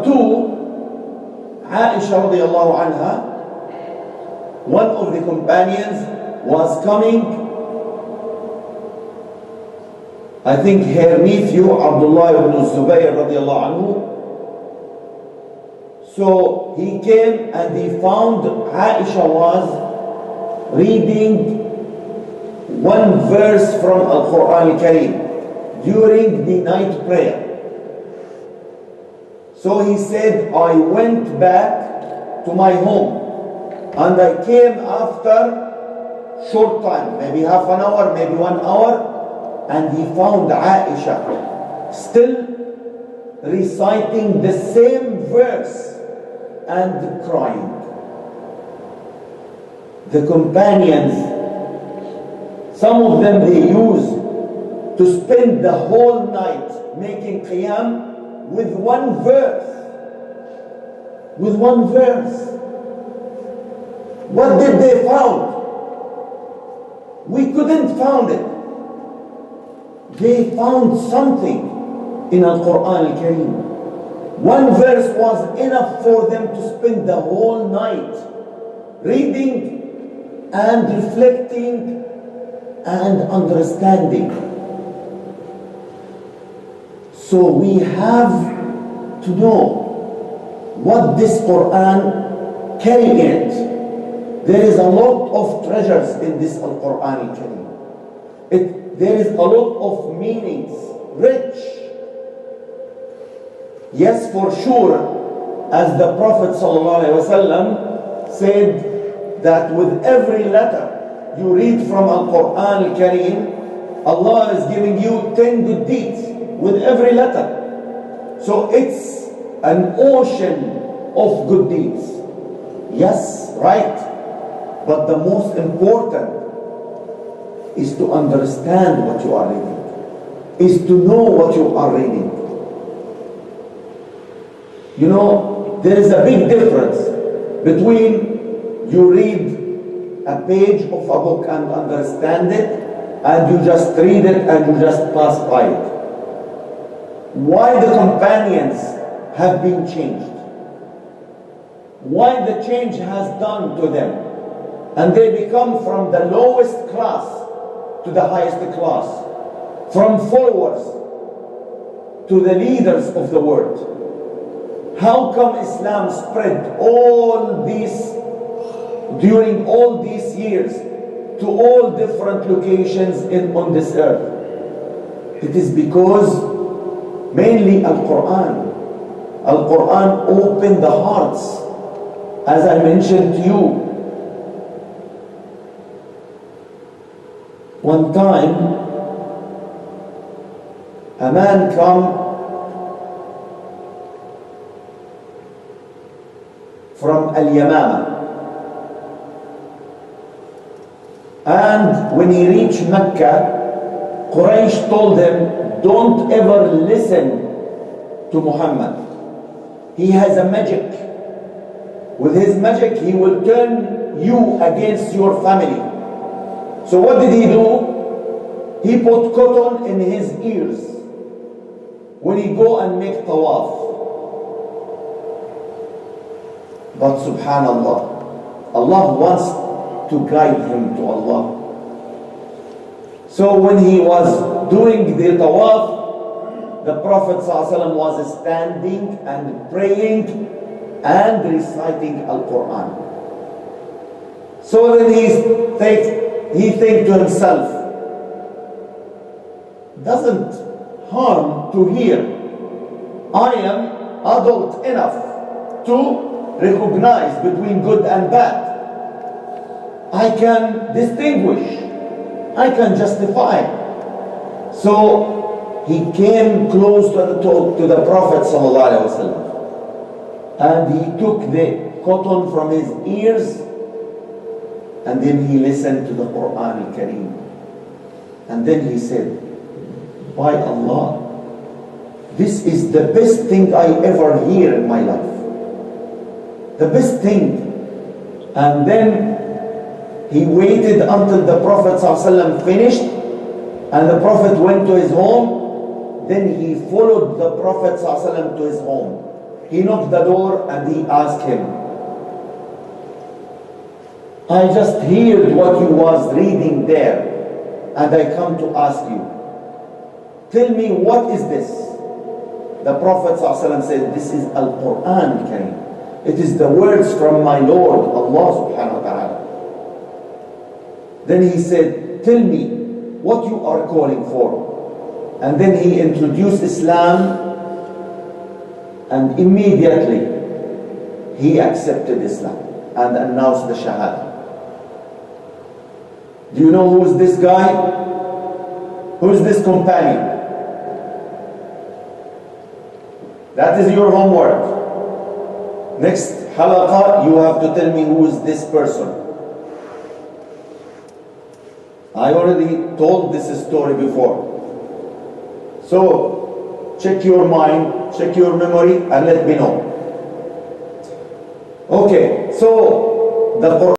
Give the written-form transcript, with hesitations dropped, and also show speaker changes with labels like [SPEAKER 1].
[SPEAKER 1] 2, Aisha radiallahu anha, one of the companions was coming, I think her nephew Abdullah ibn Zubayr radiallahu anhu. So he came and he found Aisha was reading one verse from Al-Quran al-Kareem during the night prayer. So he said, I went back to my home and I came after short time, maybe half an hour, maybe 1 hour, and he found Aisha still reciting the same verse and crying. The companions, some of them they used to spend the whole night making qiyam with one verse. With one verse. What did they found? We couldn't find it. They found something in Al-Quran al-Kareem. One verse was enough for them to spend the whole night reading and reflecting and understanding. So we have to know what this Quran carries in it. There is a lot of treasures in this Al-Quran al-Kareem. There is a lot of meanings, rich. Yes, for sure, as the Prophet ﷺ said that with every letter you read from Al-Quran al-Kareem, Allah is giving you 10 good deeds with every letter. So it's an ocean of good deeds. Yes, right. But the most important is to understand what you are reading, is to know what you are reading. You know, there is a big difference between you read a page of a book and understand it, and you just read it and you just pass by it. Why the companions have been changed? Why the change has done to them? And they become from the lowest class to the highest class, from followers to the leaders of the world. How come Islam spread all these, during all these years, to all different locations on this earth? It is because mainly Al-Quran. Al-Quran opened the hearts, as I mentioned to you. One time, a man came from Al-Yamama, and when he reached Mecca, Quraysh told him, don't ever listen to Muhammad. He has a magic. With his magic, he will turn you against your family. So what did he do? He put cotton in his ears when he go and make tawaf. But subhanallah, Allah wants to guide him to Allah. So when he was doing the tawaf, the Prophet ﷺ was standing and praying and reciting Al-Quran. So then he think to himself, doesn't harm to hear. I am adult enough to recognize between good and bad. I can distinguish. I can justify. So he came close to the Prophet ﷺ, and he took the cotton from his ears, and then he listened to the Quran al-Kareem. And then he said, by Allah, this is the best thing I ever hear in my life. The best thing. And then he waited until the Prophet ﷺ finished, and the Prophet went to his home. Then he followed the Prophet ﷺ to his home. he knocked the door and he asked him, I just heard what you was reading there, and I come to ask you, tell me, what is this? The Prophet ﷺ said, this is Al-Quran Kareem. It is the words from my Lord, Allah subhanahu wa ta'ala. Then he said, tell me what you are calling for. And then he introduced Islam, and immediately he accepted Islam and announced the Shahada. Do you know who is this guy? Who is this companion? That is your homework. Next halaqah, you have to tell me who is this person. I already told this story before. So, check your mind, check your memory, and let me know. Okay, so the Quran